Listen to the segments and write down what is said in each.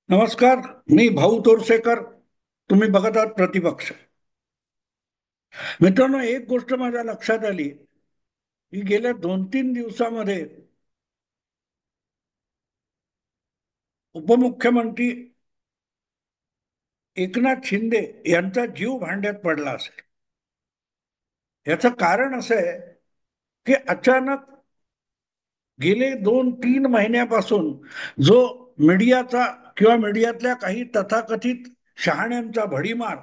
नमस्कार. मी भाऊ तोरसेकर. तुम्ही बघत आहात प्रतिपक्ष. मित्रांनो, एक गोष्ट माझ्या लक्षात आली की गेल्या 2-3 दिवसामध्ये उपमुख्यमंत्री एकनाथ शिंदे यांचा जीव भांड्यात पडला असेल. याचं कारण असं आहे की अचानक गेले 2-3 महिन्यापासून जो मीडियाचा किंवा मीडियातल्या काही तथाकथित शहाण्यांचा भडीमार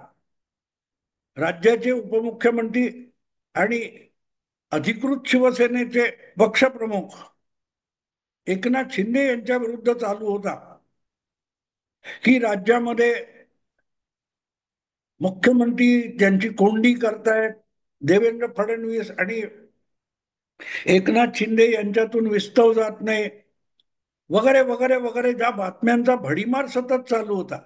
राज्याचे उपमुख्यमंत्री आणि अधिकृत शिवसेनेचे पक्षप्रमुख एकनाथ शिंदे यांच्या विरुद्ध चालू होता की राज्यामध्ये मुख्यमंत्री त्यांची कोंडी करतायत, देवेंद्र फडणवीस आणि एकनाथ शिंदे यांच्यातून विस्तव जात नाही, वगैरे वगैरे वगैरे, ज्या बातम्यांचा भडीमार सतत चालू होता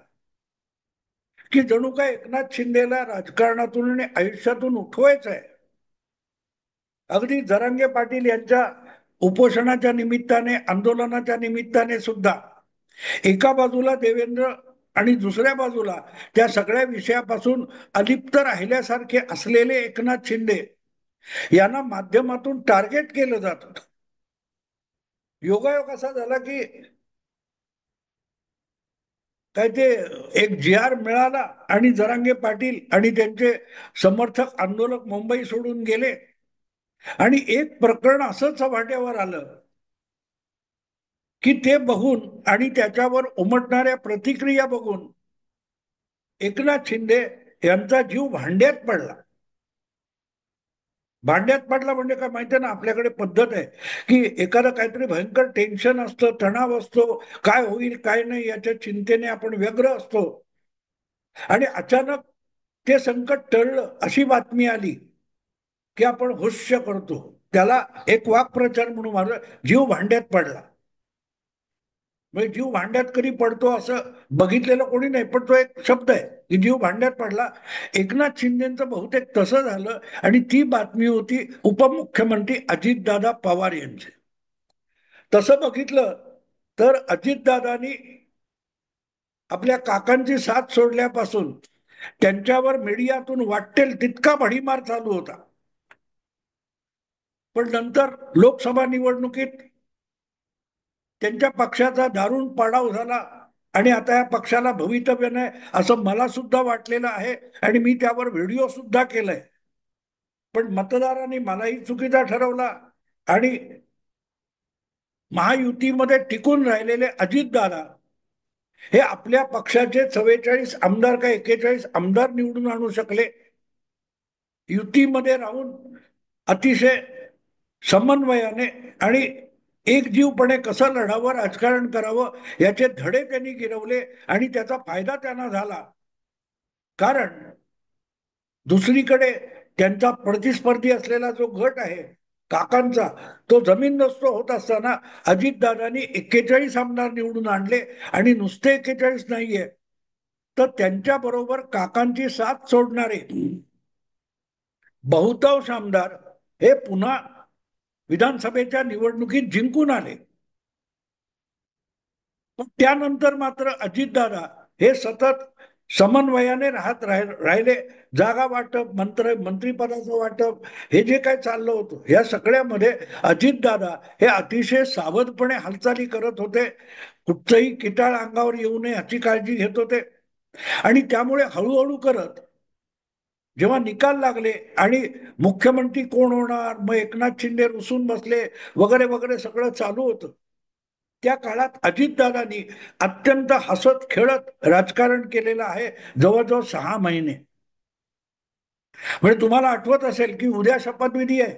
की जणू काय एकनाथ शिंदेला राजकारणातून आणि आयुष्यातून उठवायचं आहे. अगदी जरांगे पाटील यांच्या उपोषणाच्या निमित्ताने, आंदोलनाच्या निमित्ताने सुद्धा एका बाजूला देवेंद्र आणि दुसऱ्या बाजूला त्या सगळ्या विषयापासून अलिप्त राहिल्यासारखे असलेले एकनाथ शिंदे यांना माध्यमातून टार्गेट केलं जात होतं. योगायोग असा झाला की काय ते एक जी आर मिळाला आणि जरांगे पाटील आणि त्यांचे समर्थक आंदोलक मुंबई सोडून गेले आणि एक प्रकरण असं चव्हाट्यावर आलं की ते बघून आणि त्याच्यावर उमटणाऱ्या प्रतिक्रिया बघून एकनाथ शिंदे यांचा जीव भांड्यात पडला. भांड्यात पडला म्हणजे काय माहितीये ना, आपल्याकडे पद्धत आहे की एखादं काहीतरी भयंकर टेन्शन असतं, तणाव असतो, काय होईल काय नाही याच्या चिंतेने आपण व्यग्र असतो आणि अचानक ते संकट टळलं, अशी बातमी आली की आपण हुश्य करतो. त्याला एक वाक्प्रचार म्हणून माझा जीव भांड्यात पडला. म्हणजे जीव भांड्यात कधी पडतो असं बघितलेलं कोणी नाही, पण तो एक शब्द आहे की जीव भांड्यात पडला. एकनाथ शिंदेचं बहुतेक तसं झालं आणि ती बातमी होती उपमुख्यमंत्री अजितदादा पवार यांची. तसं बघितलं तर अजितदादांनी आपल्या काकांची साथ सोडल्यापासून त्यांच्यावर मीडियातून वाटेल तितका भडीमार चालू होता. पण नंतर लोकसभा निवडणुकीत त्यांच्या पक्षाचा दारुण पाडाव झाला आणि आता या पक्षाला भवितव्य नाही असं मला सुद्धा वाटलेलं आहे आणि मी त्यावर व्हिडिओ सुद्धा केलाय. पण मतदारांनी मलाही चुकीचा ठरवला आणि महायुतीमध्ये टिकून राहिलेले अजितदादा हे आपल्या पक्षाचे 44 आमदार का 41 आमदार निवडून आणू शकले. युतीमध्ये राहून अतिशय समन्वयाने आणि एकजीवपणे कसं लढावं, राजकारण करावं याचे धडे त्यांनी गिरवले आणि त्याचा फायदा त्यांना झाला. कारण दुसरीकडे त्यांचा प्रतिस्पर्धी असलेला जो गट आहे काकांचा, तो जमीनदोस्त होत असताना अजितदादांनी 41 आमदार निवडून आणले आणि नुसते 41 नाहीये, तर त्यांच्या बरोबर काकांची साथ सोडणारे बहुतांश आमदार हे पुन्हा विधानसभेच्या निवडणुकीत जिंकून आले. पण त्यानंतर मात्र अजितदादा हे सतत समन्वयाने राहिले. जागा वाटप, मंत्रिपदाचं वाटप, हे जे काय चाललं होतं या सगळ्यामध्ये अजितदादा हे अतिशय सावधपणे हालचाली करत होते. कुठचंही किटाळ अंगावर येऊ नये याची काळजी घेत होते आणि त्यामुळे हळूहळू करत जेव्हा निकाल लागले आणि मुख्यमंत्री कोण होणार, मग एकनाथ शिंदे रुसून बसले वगैरे वगैरे सगळं चालू होतं, त्या काळात अजितदादांनी अत्यंत हसत खेळत राजकारण केलेलं आहे जवळजवळ 6 महिने. म्हणजे तुम्हाला आठवत असेल की उद्या शपथविधी आहे,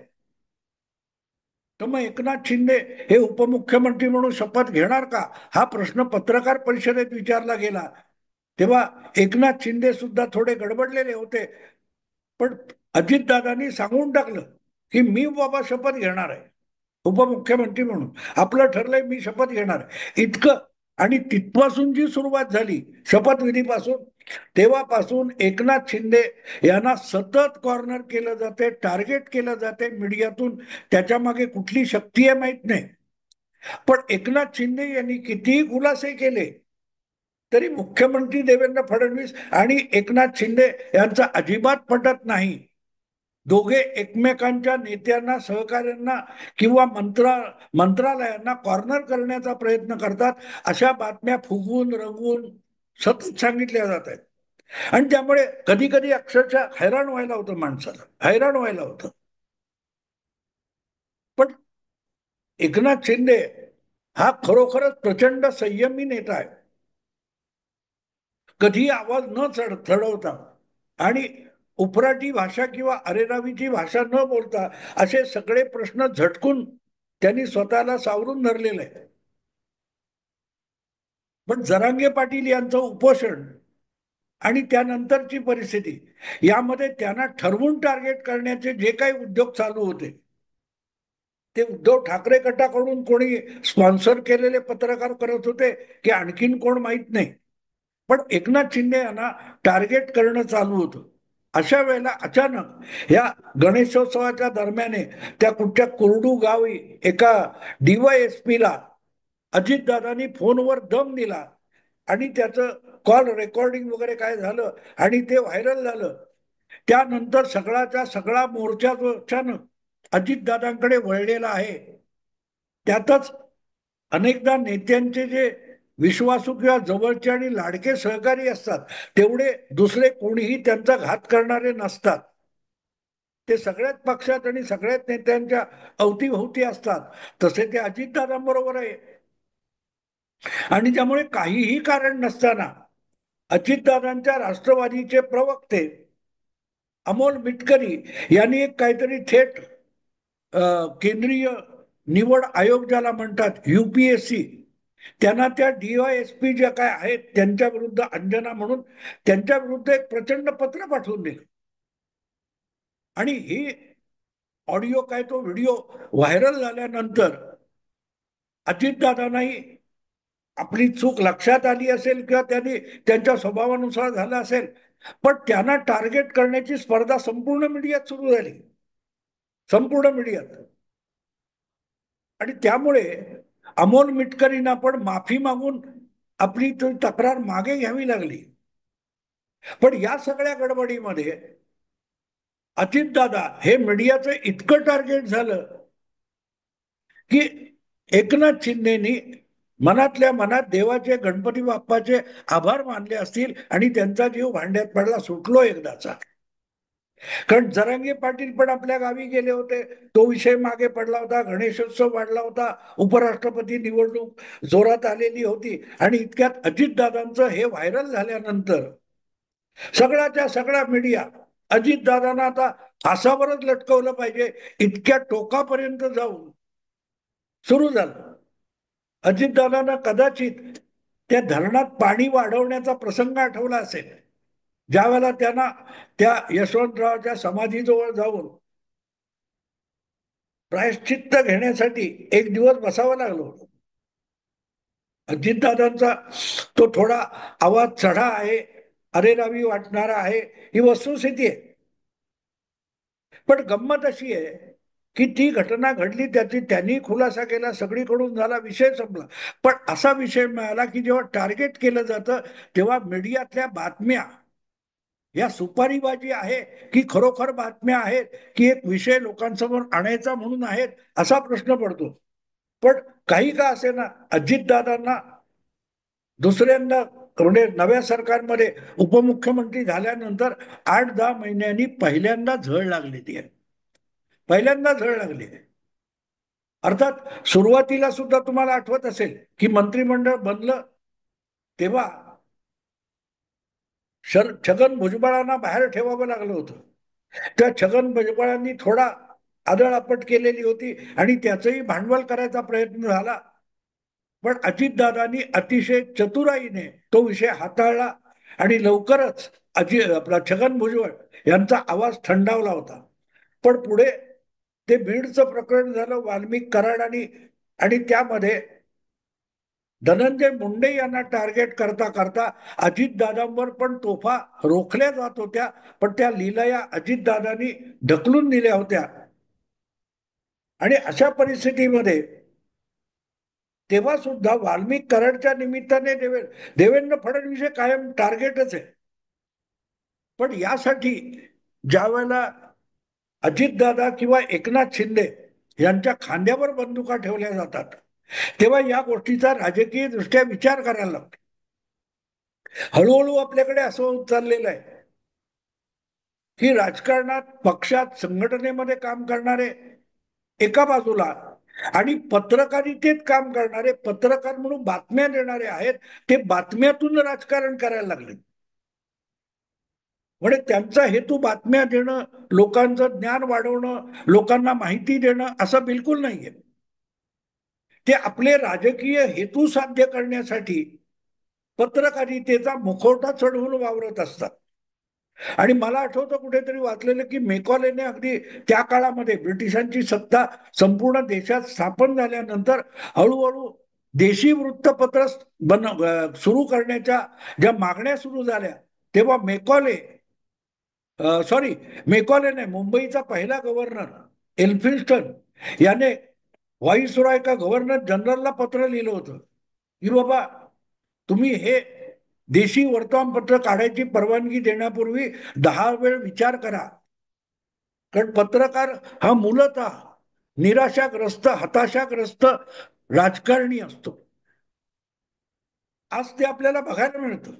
तर मग एकनाथ शिंदे हे उपमुख्यमंत्री म्हणून शपथ घेणार का, हा प्रश्न पत्रकार परिषदेत विचारला गेला. तेव्हा एकनाथ शिंदे सुद्धा थोडे गडबडलेले होते, पण अजितदादांनी सांगून टाकलं की मी बाबा शपथ घेणार आहे उपमुख्यमंत्री म्हणून. आपलं ठरलंय, मी शपथ घेणार इतकं. आणि तिथपासून जी सुरुवात झाली शपथविधीपासून, तेव्हापासून एकनाथ शिंदे यांना सतत कॉर्नर केलं जाते, टार्गेट केलं जाते मीडियातून. त्याच्या मागे कुठली शक्ती आहे माहित नाही, पण एकनाथ शिंदे यांनी कितीही खुलासे केले तरी मुख्यमंत्री देवेंद्र फडणवीस आणि एकनाथ शिंदे यांचा अजिबात पटत नाही. दोघे एकमेकांच्या नेत्यांना, सहकाऱ्यांना किंवा मंत्रालयांना कॉर्नर करण्याचा प्रयत्न करतात. अशा बातम्या फुगवून रंगवून सतत सांगितल्या जात आहेत. आणि त्यामुळे कधी कधी अक्षरशः हैराण व्हायला होतं, माणसाला हैराण व्हायला होतं. पण एकनाथ शिंदे हा खरोखरच प्रचंड संयमी नेता आहे. कधी आवाज न चढवता आणि उपराठी भाषा किंवा अरेरावीची भाषा न बोलता असे सगळे प्रश्न झटकून त्यांनी स्वतःला सावरून धरलेलं आहे. पण जरांगे पाटील यांचं उपोषण आणि त्यानंतरची परिस्थिती यामध्ये त्यांना ठरवून टार्गेट करण्याचे जे काही उद्योग चालू होते, ते उद्धव ठाकरे गटाकडून कोणी स्पॉन्सर केलेले पत्रकार करत होते की आणखीन कोण माहीत नाही, पण एकनाथ शिंदे यांना टार्गेट करणं चालू होतं. अशा वेळेला अचानक या गणेशोत्सवाच्या दरम्यान त्या कुठच्या कुरडू गावी एका डीवायएसपीला अजितदादांनी फोनवर दम दिला आणि त्याचं कॉल रेकॉर्डिंग वगैरे काय झालं आणि ते व्हायरल झालं. त्यानंतर सगळाचा सगळा मोर्चा जो अचानक अजितदादांकडे वळलेला आहे. त्यातच अनेकदा नेत्यांचे जे विश्वासू किंवा जवळचे आणि लाडके सहकारी असतात, तेवढे दुसरे कोणीही त्यांचा घात करणारे नसतात. ते सगळ्याच पक्षात आणि सगळ्याच नेत्यांच्या अवतीभोवती असतात. तसे ते अजितदादांबरोबर आहे. आणि त्यामुळे काहीही कारण नसताना अजितदादांच्या राष्ट्रवादीचे प्रवक्ते अमोल मिटकरी यांनी एक काहीतरी थेट केंद्रीय निवड आयोग ज्याला म्हणतात, UPSC, त्यांना त्या DYSP ज्या काय आहेत त्यांच्या विरुद्ध, अंजना म्हणून, त्यांच्या विरुद्ध एक प्रचंड पत्र पाठवून दिलं. आणि ही ऑडिओ काय, तो व्हिडिओ व्हायरल झाल्यानंतर अजितदादांनाही आपली चूक लक्षात आली असेल किंवा त्यांनी त्यांच्या स्वभावानुसार झालं असेल, पण त्यांना टार्गेट करण्याची स्पर्धा संपूर्ण मीडियात सुरू झाली, संपूर्ण मीडियात. आणि त्यामुळे अमोल मिटकरींना पण माफी मागून आपली तक्रार मागे घ्यावी लागली. पण या सगळ्या गडबडीमध्ये अजितदादा हे मीडियाचं इतकं टार्गेट झालं की एकनाथ शिंदेनी मनातल्या मनात देवाचे, गणपती बाप्पाचे आभार मानले असतील आणि त्यांचा जीव भांड्यात पडला, सुटलो एकदाचा. कारण जरांगे पाटील पण आपल्या गावी गेले होते, तो विषय मागे पडला होता, गणेशोत्सव वाढला होता, उपराष्ट्रपती निवडणूक जोरात आलेली होती आणि इतक्यात अजितदादांचं हे व्हायरल झाल्यानंतर सगळ्याच्या सगळा मीडिया अजितदादांना आता फासावरच लटकवलं पाहिजे इतक्या टोकापर्यंत जाऊन सुरू झालं. अजितदादांना कदाचित त्या धरणात पाणी वाढवण्याचा प्रसंग आठवला असेल, ज्यावेळेला त्यांना त्या यशवंतरावच्या समाधीजवळ जाऊन प्रायश्चित्त घेण्यासाठी एक दिवस बसावं लागलं होतं. अजितदादांचा तो थोडा आवाज चढा आहे, अरेरावी वाटणारा आहे, ही वस्तुस्थिती आहे. पण गंमत अशी आहे की ती घटना घडली, त्याची त्यांनी खुलासा केला, सगळीकडून झाला, विषय संपला. पण असा विषय मिळाला की जेव्हा टार्गेट केलं जातं तेव्हा मीडियातल्या बातम्या या सुपारीबाजी आहे की खरोखर बातम्या आहेत की एक विषय लोकांसमोर आणायचा म्हणून आहेत, असा प्रश्न पडतो. पण काही का असे ना, अजितदादांना दुसऱ्यांदा म्हणजे नव्या सरकारमध्ये उपमुख्यमंत्री झाल्यानंतर 8-10 महिन्यांनी पहिल्यांदा झळ लागली, ती पहिल्यांदा झळ लागली. अर्थात सुरुवातीला सुद्धा तुम्हाला आठवत असेल की मंत्रिमंडळ बनलं तेव्हा छगन भुजबळांना बाहेर ठेवावं लागलं होतं. त्या छगन भुजबळांनी थोडा आदळआपट केलेली होती आणि त्याचंही भांडवल करायचा प्रयत्न झाला. पण अजितदादांनी अतिशय चतुराईने तो विषय हाताळला आणि लवकरच आपला छगन भुजबळ यांचा आवाज थंडावला होता. पण पुढे ते बीडचं प्रकरण झालं, वाल्मिक कराड आणि त्यामध्ये धनंजय मुंडे यांना टार्गेट करता करता अजितदादांवर पण तोफा रोखल्या जात होत्या, पण त्या लीलया अजितदादांनी ढकलून दिल्या होत्या. आणि अशा परिस्थितीमध्ये तेव्हा सुद्धा वाल्मिक कराडच्या निमित्ताने देवेंद्र फडणवीस हे कायम टार्गेटच आहे. पण यासाठी ज्या वेळेला अजितदादा किंवा एकनाथ शिंदे यांच्या खांद्यावर बंदुका ठेवल्या जातात, तेव्हा या गोष्टीचा राजकीय दृष्ट्या विचार करायला लागतो. हळूहळू आपल्याकडे असं होत चाललेलं आहे की राजकारणात, पक्षात, संघटनेमध्ये काम करणारे एका बाजूला आणि पत्रकारितेत काम करणारे, पत्रकार म्हणून बातम्या देणारे आहेत, ते बातम्यातून राजकारण करायला लागले. म्हणजे त्यांचा हेतू बातम्या देणं, लोकांचं ज्ञान वाढवणं, लोकांना माहिती देणं असं बिलकुल नाहीये. ते आपले राजकीय हेतू साध्य करण्यासाठी पत्रकारितेचा मुखवटा चढवून वावरत असतात. आणि मला आठवतं कुठेतरी वाचलेलं की मेकॉलेने अगदी त्या काळामध्ये ब्रिटिशांची सत्ता संपूर्ण देशात स्थापन झाल्यानंतर हळूहळू देशी वृत्तपत्र सुरू करण्याच्या ज्या मागण्या सुरू झाल्या, तेव्हा सॉरी, मेकॉले नाही, मुंबईचा पहिला गव्हर्नर एल्फिन्स्टन याने व्हाईसरॉय का गव्हर्नर जनरलला पत्र लिहिलं होतं की बाबा, तुम्ही हे देशी वर्तमानपत्र काढायची परवानगी देण्यापूर्वी 10 वेळ विचार करा. कारण पत्रकार हा मूलतः निराशाग्रस्त, हताशाग्रस्त राजकारणी असतो. आज ते आपल्याला बघायला मिळतं.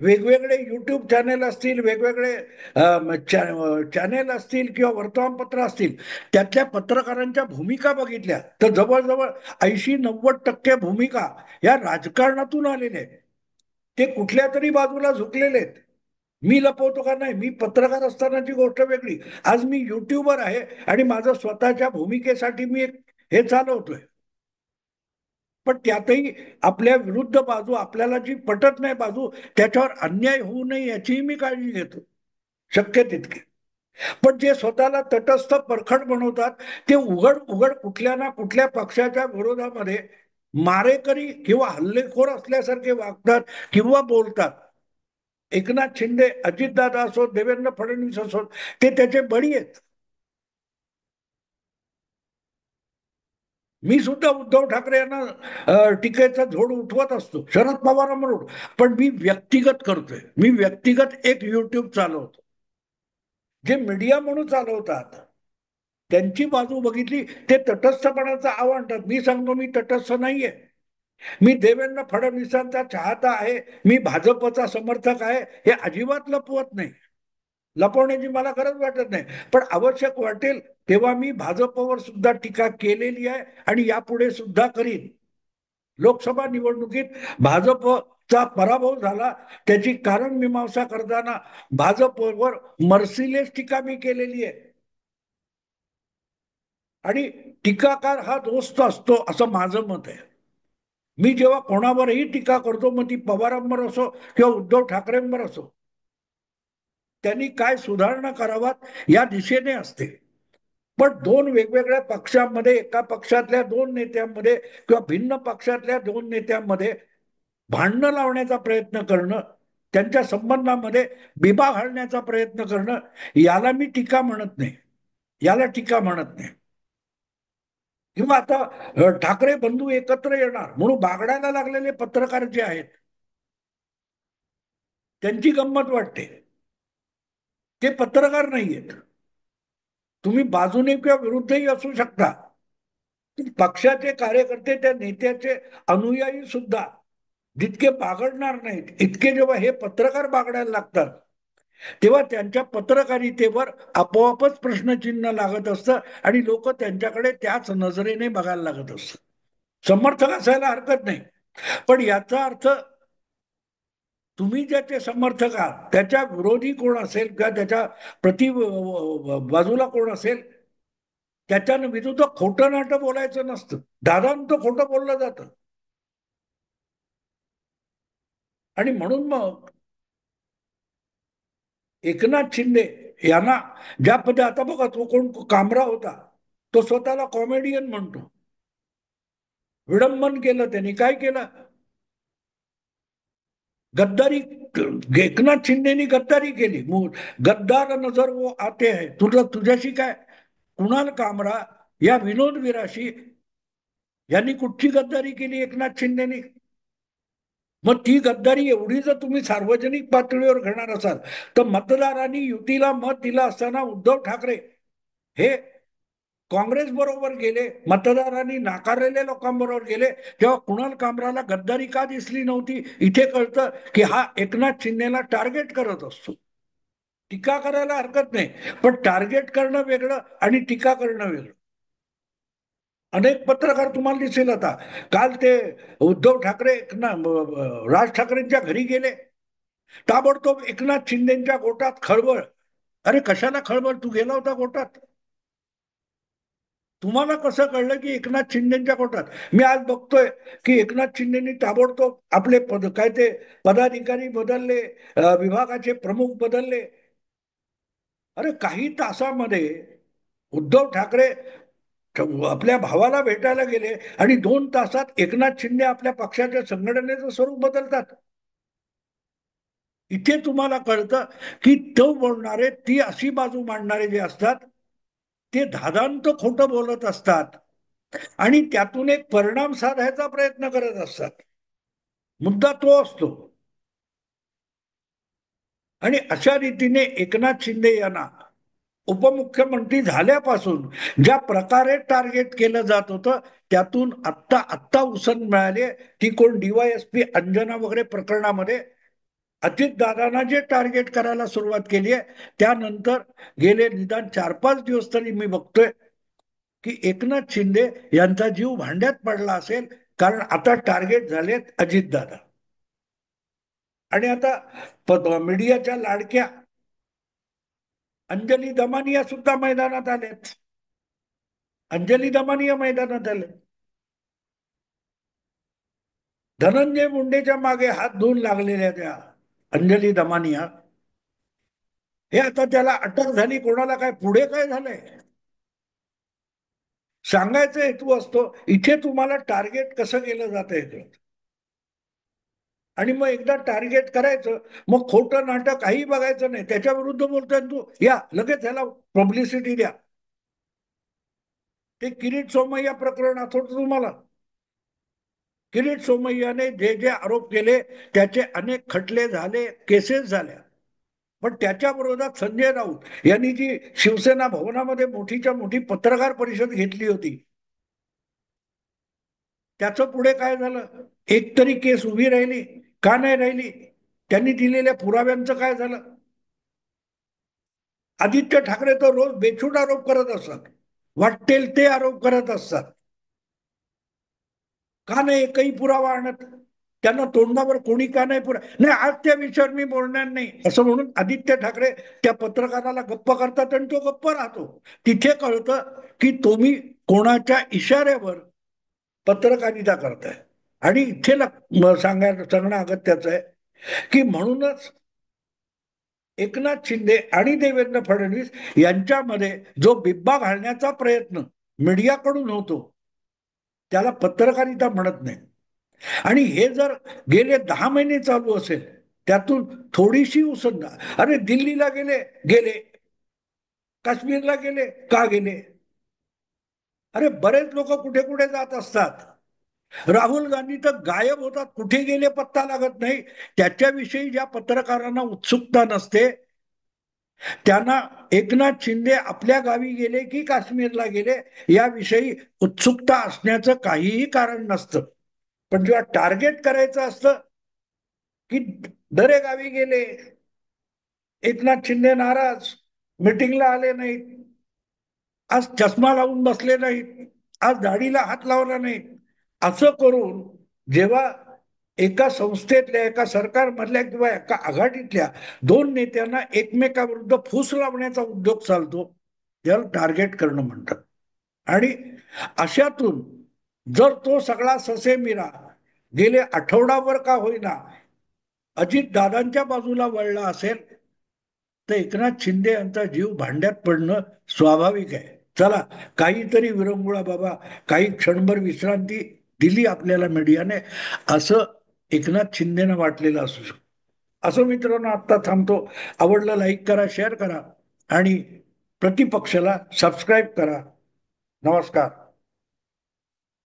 वेगवेगळे युट्यूब चॅनेल असतील, वेगवेगळे चॅनेल असतील किंवा वर्तमानपत्र असतील, त्यातल्या पत्रकारांच्या भूमिका बघितल्या तर जवळजवळ 80-90% भूमिका या राजकारणातून आलेल्या आहेत. ते कुठल्या तरी बाजूला झुकलेले आहेत. मी लपवतो का नाही, मी पत्रकार असतानाची गोष्ट वेगळी, आज मी युट्यूबर आहे आणि माझं स्वतःच्या भूमिकेसाठी मी एक हे चालवतोय. पण त्यातही आपल्या विरुद्ध बाजू, आपल्याला जी पटत नाही बाजू, त्याच्यावर अन्याय होऊ नये याचीही मी काळजी घेतो शक्य तितकी. पण जे स्वतःला तटस्थ परखड बनवतात, ते उघड उघड कुठल्या ना कुठल्या पक्षाच्या विरोधामध्ये मारेकरी किंवा हल्लेखोर असल्यासारखे वागतात किंवा बोलतात. एकनाथ शिंदे, अजितदादा असोत, देवेंद्र फडणवीस असोत, ते त्याचे बळी आहेत. मी सुद्धा उद्धव ठाकरे यांना टीकेचा झोड उठवत असतो, शरद पवारांवर, पण मी व्यक्तिगत करतोय. मी व्यक्तिगत एक युट्यूब चालवतो. जे मीडिया म्हणून चालवतात त्यांची बाजू बघितली, ते तटस्थपणाचं आव्हान. मी सांगतो मी तटस्थ नाहीये. मी देवेंद्र फडणवीसांचा चाहता आहे, मी भाजपचा समर्थक आहे, हे अजिबात लपवत नाही. लपवण्याची मला गरज वाटत नाही. पण आवश्यक वाटेल तेव्हा मी भाजपवर सुद्धा टीका केलेली आहे आणि यापुढे सुद्धा करीन. लोकसभा निवडणुकीत भाजपचा पराभव झाला, त्याची कारण मीमांसा करताना भाजपवर मर्सिलेस टीका मी केलेली आहे. आणि टीकाकार हा दोस्त असतो असं माझं मत आहे. मी जेव्हा कोणावरही टीका करतो, मग ती पवारांवर असो किंवा उद्धव ठाकरेंवर असो, त्यांनी काय सुधारणा कराव्यात या दिशेने असते. पण दोन वेगवेगळ्या पक्षांमध्ये, एका पक्षातल्या दोन नेत्यांमध्ये किंवा भिन्न पक्षातल्या दोन नेत्यांमध्ये भांडणं लावण्याचा प्रयत्न करणं, त्यांच्या संबंधामध्ये बिबा घालण्याचा प्रयत्न करणं, याला मी टीका म्हणत नाही. याला टीका म्हणत नाही. किंवा आता ठाकरे बंधू एकत्र येणार म्हणून बागडायला लागलेले पत्रकार जे आहेत, त्यांची गंमत वाटते. ते पत्रकार नाहीयेत. तुम्ही बाजूने किंवा विरुद्धही असू शकता. पक्षाचे कार्यकर्ते, त्या नेत्याचे अनुयायी सुद्धा जितके बागडणार नाहीत, इतके जेव्हा हे पत्रकार बागडायला लागतात, तेव्हा त्यांच्या पत्रकारितेवर आपोआपच प्रश्नचिन्ह लागत असतं आणि लोक त्यांच्याकडे त्याच नजरेने बघायला लागत असतात. समर्थक असायला हरकत नाही, पण याचा अर्थ तुम्ही ज्याचे समर्थक आहात त्याच्या विरोधी कोण असेल किंवा त्याच्या प्रति बाजूला कोण असेल, त्याच्या विरुद्ध खोटं नाटं बोलायचं नसतं. दादांत खोटं बोललं जातं. आणि म्हणून मग एकनाथ शिंदे यांना ज्या पद्धती, आता बघा, तो कोण कामरा होता, तो स्वतःला कॉमेडियन म्हणतो. विडंबन केलं त्यांनी. काय केलं? गद्दारी. एकनाथ शिंदेनी गद्दारी केली. गद्दार नजर वो आते है. तुझ्याशी काय, कुणाल कामरा या विनोद विराशी यांनी कुठची गद्दारी केली एकनाथ शिंदेनी? मग ती गद्दारी एवढी जर तुम्ही सार्वजनिक पातळीवर घेणार असाल तर मतदारांनी युतीला मत दिलं असताना उद्धव ठाकरे हे काँग्रेस बरोबर गेले, मतदारांनी नाकारलेल्या लोकांबरोबर गेले, तेव्हा कुणाल कामराला गद्दारी का दिसली नव्हती? इथे कळतं की हा एकनाथ शिंदेला टार्गेट करत असतो. टीका करायला हरकत नाही, पण टार्गेट करणं वेगळं आणि टीका करणं वेगळं. अनेक पत्रकार तुम्हाला दिसेल आता, काल ते उद्धव ठाकरे राज ठाकरेंच्या घरी गेले, ताबडतोब एकनाथ शिंदेच्या गोटात खळबळ. अरे कशाला खळबळ? तू गेला होता गोटात? तुम्हाला कसं कळलं की एकनाथ शिंदेच्या गोटात? मी आज बघतोय की एकनाथ शिंदेनी ताबडतोब आपले काय ते पदाधिकारी बदलले, विभागाचे प्रमुख बदलले. अरे काही तासामध्ये उद्धव ठाकरे आपल्या भावाला भेटायला गेले आणि 2 तासात एकनाथ शिंदे आपल्या पक्षाच्या संघटनेचं स्वरूप बदलतात. इथे तुम्हाला कळतं की तो बोलणारे, ती अशी बाजू मांडणारे जे असतात ते धादांत खोटं बोलत असतात आणि त्यातून एक परिणाम साधायचा प्रयत्न करत असतात. मुद्दा तो असतो. आणि अशा रीतीने एकनाथ शिंदे यांना उपमुख्यमंत्री झाल्यापासून ज्या प्रकारे टार्गेट केलं जात होतं त्यातून आत्ता आत्ता उसण मिळाली. ती कोण डीवायएसपी अंजना वगैरे प्रकरणामध्ये अजितदादांना जे टार्गेट करायला सुरुवात केली आहे त्यानंतर गेले निदान 4-5 दिवस तरी मी बघतोय की एकनाथ शिंदे यांचा जीव भांड्यात पडला असेल, कारण आता टार्गेट झालेत अजितदादा. आणि आता मीडियाच्या लाडक्या अंजली दमानिया सुद्धा मैदानात आलेत. अंजली दमानिया मैदानात आले. धनंजय मुंडेच्या मागे हात धुवून लागलेल्या त्या अंजली दमानिया, हे आता त्याला अटक झाली. कोणाला काय पुढे काय झालंय सांगायचा हेतू असतो. इथे तुम्हाला टार्गेट कसं केलं जातं हे. आणि मग एकदा टार्गेट करायचं, मग खोटं नाटक काही बघायचं नाही. त्याच्या विरुद्ध बोलतोय तू, या लगेच ह्याला पब्लिसिटी द्या. ते किरीट सोमय्या प्रकरण आठवतं तुम्हाला? किरीट सोमय्याने जे जे आरोप केले त्याचे अनेक खटले झाले, केसेस झाल्या. पण त्याच्या विरोधात संजय राऊत यांनी जी शिवसेना भवनामध्ये मोठीच्या मोठी पत्रकार परिषद घेतली होती, त्याचं पुढे काय झालं? एक तरी केस उभी राहिली का? नाही राहिली. त्यांनी दिलेल्या पुराव्यांचं काय झालं? आदित्य ठाकरे तर रोज बेछूट आरोप करत असतात, वाटेल ते आरोप करत असतात. का नाही एकही पुरावा आणत? त्यांना तोंडावर कोणी का नाही नाही, आज त्या विषयावर मी बोलणार नाही असं म्हणून आदित्य ठाकरे त्या पत्रकाराला गप्प करतात आणि तो गप्प राहतो. तिथे कळतं की तुम्ही कोणाच्या इशाऱ्यावर पत्रकारिता करताय. आणि इथे सांगणं अगत्याचं आहे की म्हणूनच एकनाथ शिंदे आणि देवेंद्र फडणवीस यांच्यामध्ये जो बिब्बा घालण्याचा प्रयत्न मीडियाकडून होतो त्याला पत्रकारिता म्हणत नाही. आणि हे जर गेले 10 महिने चालू असेल, त्यातून थोडीशी उसंदा. अरे दिल्लीला गेले गेले, काश्मीरला गेले का गेले? अरे बरेच लोक कुठे कुठे जात असतात. राहुल गांधी तर गायब होतात, कुठे गेले पत्ता लागत नाही. त्याच्याविषयी ज्या पत्रकारांना उत्सुकता नसते त्यांना एकनाथ शिंदे आपल्या गावी गेले की काश्मीरला गेले याविषयी उत्सुकता असण्याचं काहीही कारण नसतं. पण जेव्हा टार्गेट करायचं असतं की दरे गावी गेले, एकनाथ शिंदे नाराज, मिटिंगला आले नाहीत, आज चष्मा लावून बसले नाहीत, आज दाढीला हात लावला नाही, असं करून जेव्हा एका संस्थेतल्या, एका सरकारमधल्या किंवा एका आघाडीतल्या 2 नेत्यांना एकमेकाविरुद्ध फूस लावण्याचा उद्योग चालतो, त्याला टार्गेट करणं म्हणतात. आणि अशातून जर तो सगळा ससेमिरा गेले आठवडाभर का होईना अजित दादांच्या बाजूला वळला असेल तर एकनाथ शिंदे यांचा जीव भांड्यात पडणं स्वाभाविक आहे. चला, काहीतरी विरंगुळा बाबा, काही क्षणभर विश्रांती दिली आपल्याला मीडियाने, असं एकनाथ शिंदेना वाटलेलं असू शकतं. असं मित्रांनो आत्ता थांबतो. आवडलं लाईक करा, शेअर करा आणि प्रतिपक्षाला सबस्क्राईब करा. नमस्कार.